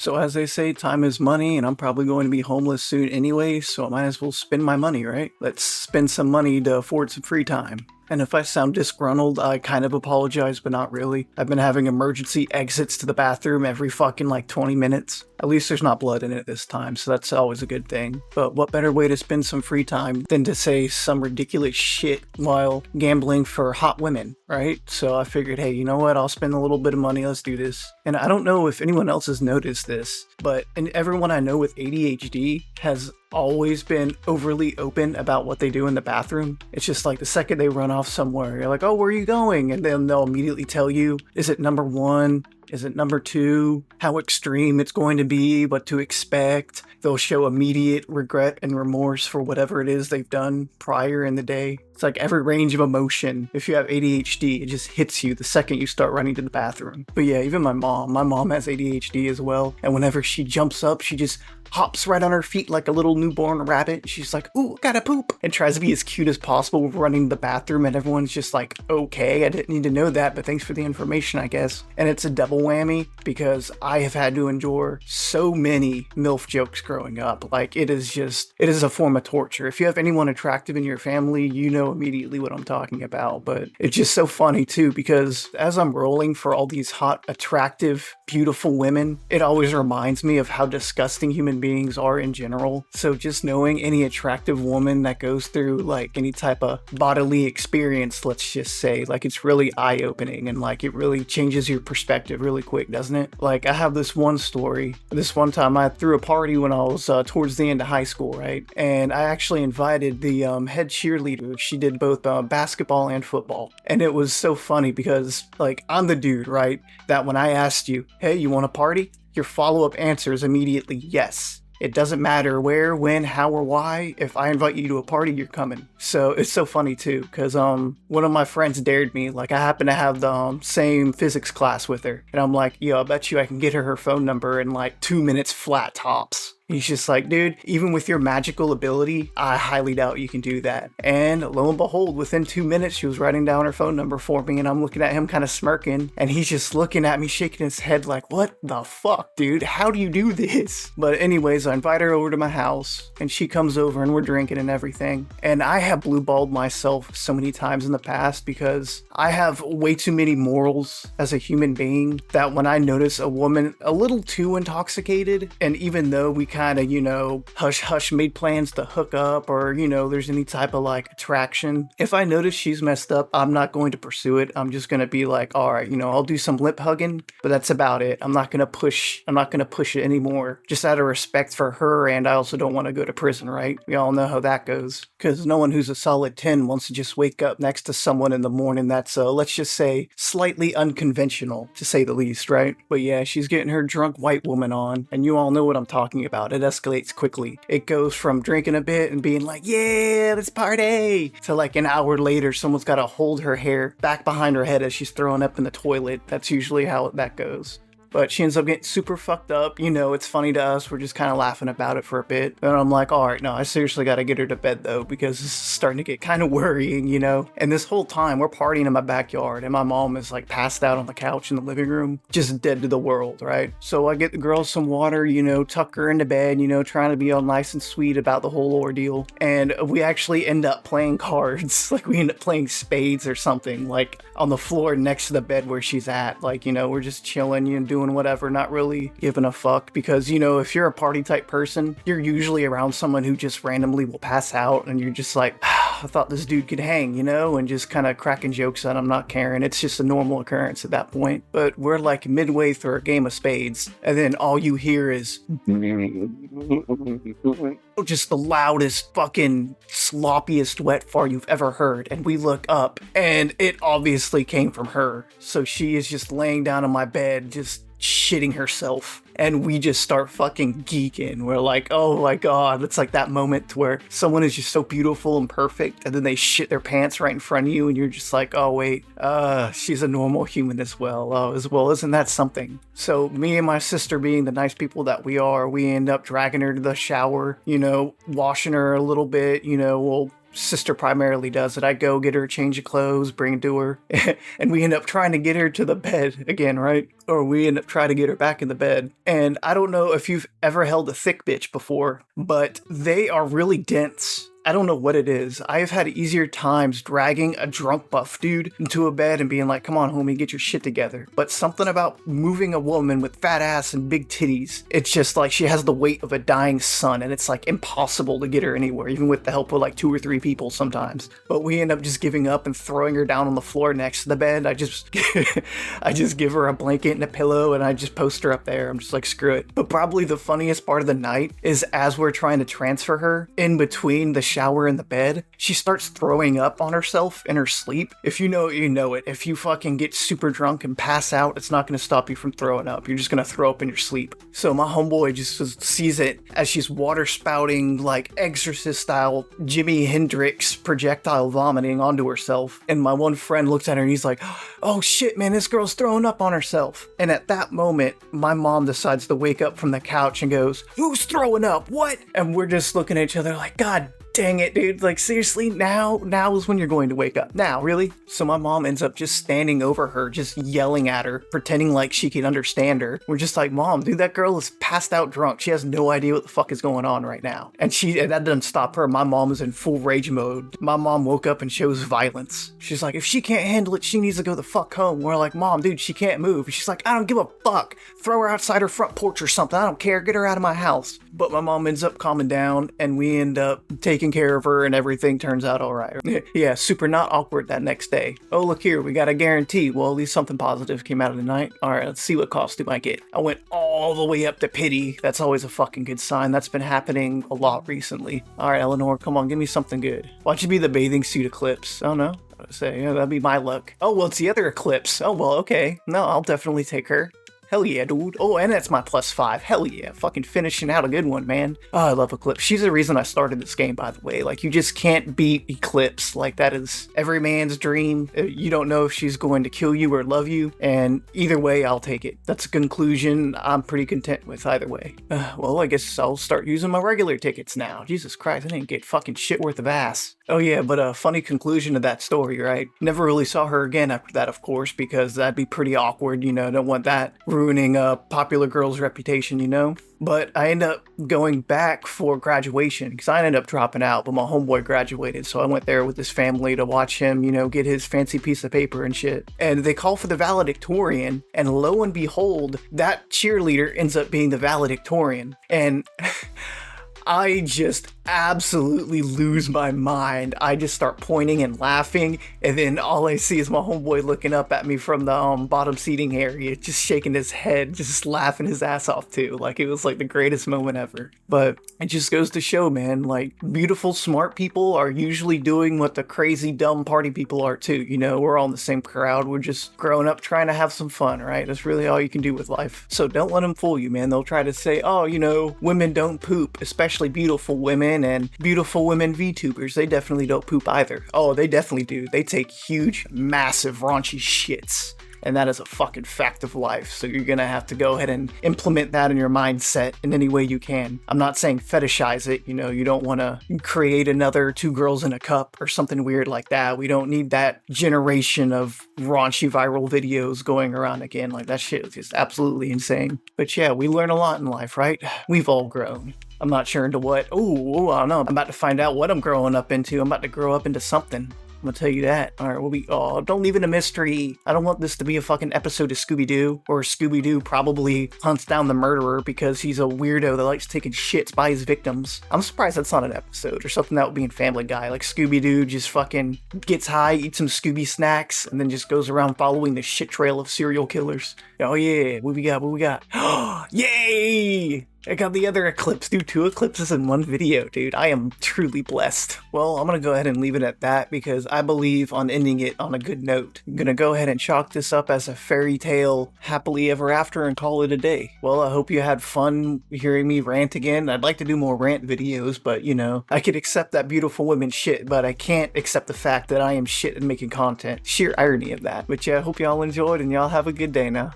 So as they say, time is money, and I'm probably going to be homeless soon anyway, so I might as well spend my money, right? Let's spend some money to afford some free time. And if I sound disgruntled, I kind of apologize, but not really. I've been having emergency exits to the bathroom every fucking 20 minutes. At least there's not blood in it this time, so that's always a good thing. But what better way to spend some free time than to say some ridiculous shit while gambling for hot women, right? So I figured, hey, you know what? I'll spend a little bit of money, let's do this. And I don't know if anyone else has noticed this, but everyone I know with ADHD has always been overly open about what they do in the bathroom. It's just like the second they run off somewhere, you're like, oh, where are you going? And then they'll immediately tell you, is it number one? Is it number two? How extreme it's going to be, what to expect. They'll show immediate regret and remorse for whatever it is they've done prior in the day. It's like every range of emotion. If you have ADHD, it just hits you the second you start running to the bathroom. But yeah, even my mom has ADHD as well. And whenever she jumps up, she just hops right on her feet like a little newborn rabbit. She's like, ooh, gotta poop. And tries to be as cute as possible running to the bathroom. And everyone's just like, okay, I didn't need to know that, but thanks for the information, I guess. And it's a double whammy because I have had to endure so many MILF jokes growing up. Like it is a form of torture. If you have anyone attractive in your family, you know immediately what I'm talking about. But it's just so funny too, because as I'm rolling for all these hot, attractive, beautiful women, it always reminds me of how disgusting human beings are in general. So just knowing any attractive woman that goes through like any type of bodily experience, let's just say, like it's really eye-opening and like it really changes your perspective really quick, doesn't it? Like I have this one story. This one time I threw a party when I was towards the end of high school, right? And I actually invited the head cheerleader. She did both basketball and football. And it was so funny because like I'm the dude, right? That when I asked you, hey, you want a party? Your follow-up answer is immediately yes. It doesn't matter where, when, how, or why. If I invite you to a party, you're coming. So it's so funny too, because one of my friends dared me. Like I happen to have the same physics class with her, and I'm like, yo, I bet you I can get her phone number in like 2 minutes flat tops. He's just like, dude, even with your magical ability, I highly doubt you can do that. And lo and behold, within 2 minutes, she was writing down her phone number for me, and I'm looking at him kind of smirking, and he's just looking at me, shaking his head like, what the fuck, dude? How do you do this? But anyways, I invite her over to my house, and she comes over, and we're drinking and everything. And I have blue-balled myself so many times in the past because I have way too many morals as a human being that when I notice a woman a little too intoxicated, and even though we kind of, hush made plans to hook up or, there's any type of like attraction. If I notice she's messed up, I'm not going to pursue it. I'm just going to be like, all right, I'll do some lip hugging, but that's about it. I'm not going to push it anymore just out of respect for her. And I also don't want to go to prison, right? We all know how that goes because no one who's a solid 10 wants to just wake up next to someone in the morning that's, let's just say, slightly unconventional to say the least, right? But yeah, she's getting her drunk white woman on, and you all know what I'm talking about. It escalates quickly. It goes from drinking a bit and being like, yeah, let's party, to like an hour later, someone's got to hold her hair back behind her head as she's throwing up in the toilet. That's usually how that goes. But she ends up getting super fucked up. It's funny to us. We're just kind of laughing about it for a bit. And I'm like, all right, no, I seriously got to get her to bed though, because this is starting to get kind of worrying, And this whole time we're partying in my backyard and my mom is like passed out on the couch in the living room, just dead to the world, right? So I get the girl some water, tuck her into bed, trying to be all nice and sweet about the whole ordeal. And we actually end up playing cards. Like we end up playing spades or something, like on the floor next to the bed where she's at. Like, we're just chilling, doing whatever, not really giving a fuck, because if you're a party type person, you're usually around someone who just randomly will pass out and you're just like, I thought this dude could hang, and just kind of cracking jokes at him, not caring. It's just a normal occurrence at that point. But we're like midway through a game of spades, and then all you hear is just the loudest fucking sloppiest wet fart you've ever heard. And we look up and it obviously came from her. So she is just laying down on my bed, just shitting herself, and we just start fucking geeking. We're like, oh my god, it's like that moment where someone is just so beautiful and perfect and then they shit their pants right in front of you and you're just like, oh wait, she's a normal human as well. Isn't that something? So me and my sister, being the nice people that we are, we end up dragging her to the shower, washing her a little bit, sister primarily does it. I go get her a change of clothes, bring it to her, and we end up trying to get her to the bed again, right? or we end up trying to get her back in the bed. And I don't know if you've ever held a thick bitch before, but they are really dense. I don't know what it is. I've had easier times dragging a drunk buff dude into a bed and being like, come on, homie, get your shit together. But something about moving a woman with fat ass and big titties, it's just like she has the weight of a dying sun, and it's like impossible to get her anywhere, even with the help of like 2 or 3 people sometimes. But we end up just giving up and throwing her down on the floor next to the bed. I just give her a blanket and a pillow, and I just post her up there. I'm just like, screw it. But probably the funniest part of the night is as we're trying to transfer her, in between the shower and the bed, she starts throwing up on herself in her sleep. If you know it, you know it. If you fucking get super drunk and pass out, it's not going to stop you from throwing up. You're just going to throw up in your sleep. So my homeboy just sees it as she's water spouting, like Exorcist style, Jimi Hendrix projectile vomiting onto herself. And my one friend looks at her and he's like, oh shit, man, this girl's throwing up on herself. And at that moment, my mom decides to wake up from the couch and goes, who's throwing up? What? And we're just looking at each other like, God dang it, dude. Like, seriously, now is when you're going to wake up. Now, really? So my mom ends up just standing over her, just yelling at her, pretending like she can understand her. We're just like, Mom, dude, that girl is passed out drunk. She has no idea what the fuck is going on right now. And that doesn't stop her. My mom is in full rage mode. My mom woke up and shows violence. She's like, if she can't handle it, she needs to go the fuck home. We're like, Mom, dude, she can't move. And she's like, I don't give a fuck. Throw her outside her front porch or something. I don't care. Get her out of my house. But my mom ends up calming down, and we end up taking care of her, and everything turns out all right. Yeah, super not awkward that next day. Oh, look here, we got a guarantee. Well, at least something positive came out of the night. All right, let's see what costume I get. I went all the way up to pity. That's always a fucking good sign. That's been happening a lot recently. All right, Eleanor, come on, give me something good. Why don't you be the bathing suit eclipse? I don't know. I'd say, yeah, that'd be my luck. Oh, well, it's the other eclipse. Oh, well, okay. No, I'll definitely take her. Hell yeah, dude. Oh, and that's my +5. Hell yeah. Fucking finishing out a good one, man. Oh, I love Eclipse. She's the reason I started this game, by the way. Like, you just can't beat Eclipse. Like, that is every man's dream. You don't know if she's going to kill you or love you. And either way, I'll take it. That's a conclusion I'm pretty content with either way. Well, I guess I'll start using my regular tickets now. Jesus Christ, I didn't get fucking shit worth of ass. Oh yeah, but a funny conclusion to that story, right? Never really saw her again after that, of course, because that'd be pretty awkward, you know, don't want that ruining a popular girl's reputation, you know? But I end up going back for graduation, because I ended up dropping out, but my homeboy graduated, so I went there with his family to watch him, you know, get his fancy piece of paper and shit. And they call for the valedictorian, and lo and behold, that cheerleader ends up being the valedictorian. And I just absolutely lose my mind. I just start pointing and laughing, and then all I see is my homeboy looking up at me from the bottom seating area, just shaking his head, just laughing his ass off too. Like, it was like the greatest moment ever. But it just goes to show, man, like, beautiful, smart people are usually doing what the crazy, dumb party people are too. You know, we're all in the same crowd. We're just growing up trying to have some fun, right? That's really all you can do with life. So don't let them fool you, man. They'll try to say, oh, you know, women don't poop, especially beautiful women, and beautiful women VTubers, they definitely don't poop either. Oh, they definitely do. They take huge, massive, raunchy shits. And that is a fucking fact of life. So you're gonna have to go ahead and implement that in your mindset in any way you can. I'm not saying fetishize it, you know, you don't wanna create another Two Girls in a Cup or something weird like that. We don't need that generation of raunchy viral videos going around again. Like, that shit is just absolutely insane. But yeah, we learn a lot in life, right? We've all grown. I'm not sure into what. Ooh, I don't know. I'm about to find out what I'm growing up into. I'm about to grow up into something. I'm gonna tell you that. Alright, don't leave it a mystery. I don't want this to be a fucking episode of Scooby-Doo, or Scooby-Doo probably hunts down the murderer because he's a weirdo that likes taking shits by his victims. I'm surprised that's not an episode, or something that would be in Family Guy. Like, Scooby-Doo just fucking gets high, eats some Scooby snacks, and then just goes around following the shit trail of serial killers. Oh yeah, what we got? Yay! I got the other eclipse, dude. 2 eclipses in one video, dude. I am truly blessed. Well, I'm gonna go ahead and leave it at that because I believe on ending it on a good note. I'm gonna go ahead and chalk this up as a fairy tale happily ever after and call it a day. Well, I hope you had fun hearing me rant again. I'd like to do more rant videos, but you know, I could accept that beautiful women shit, but I can't accept the fact that I am shit at making content. Sheer irony of that. But yeah, I hope y'all enjoyed and y'all have a good day now.